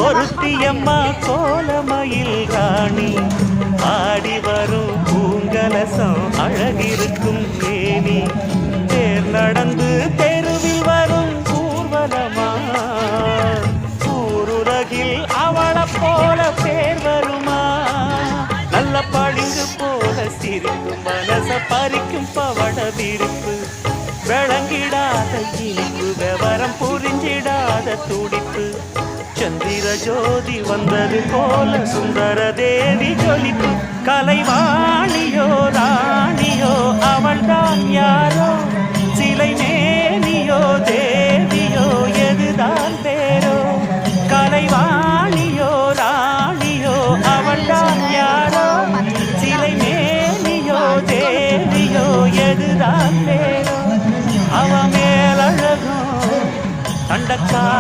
ஒருத்தியம்மா கோலமயில் ராணி ஆடி வரும் பூங்கலசம் அழகிருக்கும் மேனி தேர் நடந்து தெருவில் வரும் ஊர்வலமா ஊருலகில் அவளை போல பேர் வருமா நல்ல பளிங்கு போல சிரிக்கும் மனச பறிக்கும் பவள விரிப்பு விளங்கிடாத இனிப்பு விவரம் புரிஞ்சிடாத துடிப்பு சந்திர ஜோதி வந்தது போல சுந்தர தேவி ஜொலிப்பு கலைவாணியோ ராணியோ அவள்தான் யாரோ சிலை மேனியோ தேவியோ எதுதான் பேரோ கலைவாணியோ ராணியோ அவள்தான் யாரோ சிலை மேனியோ தேவியோ எதுதான் பேரோ அவ மேலழகோ தண்டக்கால்